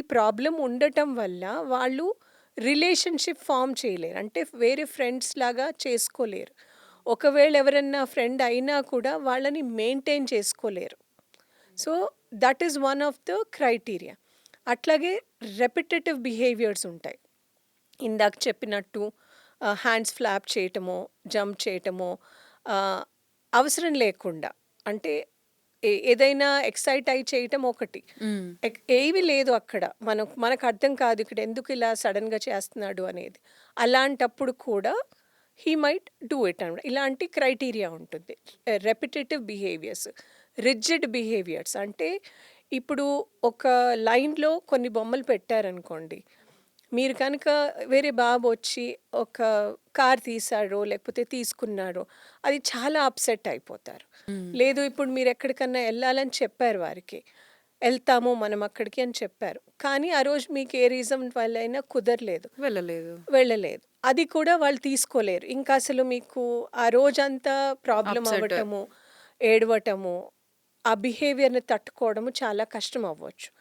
Problem ఉండటం వల్ల వాళ్ళు రిలేషన్‌షిప్ ఫార్మ్ చేయలేరు. అంటే వేరే ఫ్రెండ్స్ లాగా చేసుకోలేరు. ఒకవేళ ఎవరన్నా ఫ్రెండ్ అయినా కూడా వాళ్ళని మెయింటైన్ చేసుకోలేరు. So, that is one of the criteria. అట్లాగే రెపిటేటివ్ బిహేవియర్స్ ఉంటాయి. ఇందాక చెప్పినట్టు హ్యాండ్స్ ఫ్లాప్ చేయటమో, జంప్ చేయటమో ఆహ్, అవసరం లేకుండా అంటే ఏదైనా ఎక్సైట్ అయ్యి చేయటం ఒకటి. హ్మ్. ఏమీ లేదు అక్కడ. మనకు అర్థం కాదు ఇక్కడ ఎందుకు ఇలా సడెన్‌గా చేస్తున్నాడు అనేది. అలాంటప్పుడు కూడా హి మైట్ డూ ఇట్ అనమాట. ఇలాంటి క్రైటీరియా ఉంటుంది. రెపిటేటివ్ బిహేవియర్స్, రిజిడ్ బిహేవియర్స్ అంటే ఇప్పుడు ఒక లైన్‌లో కొన్ని బొమ్మలు పెట్టారనుకోండి. మీరు కనుక వేరే బాబొచ్చి ఒక కార్ తీశాడో, లేకపోతే తీసుకున్నాడో, అది చాలా అప్‌సెట్ అయిపోతారు. హ్మ్. లేదు ఇప్పుడు మీరెక్కడికన్నా ఎళ్ళాలని చెప్పారు వారికి. ఎళ్తాము మనం అక్కడికి అని చెప్పారు. కానీ ఆ రోజు మీకు ఏ రీజన్ వల్లైనా కుదరలేదు. వెళ్ళలేదు. వెళ్ళలేదు. అది కూడా వాళ్ళు తీసుకోలేరు. ఇంకా అసలు మీకు ఆ రోజంతా ప్రాబ్లమ్ అప్‌సెట్. అవ్వటము, ఏడవటము, ఆ బిహేవియర్‌ని తట్టుకోవడము చాలా కష్టం అవ్వచ్చు.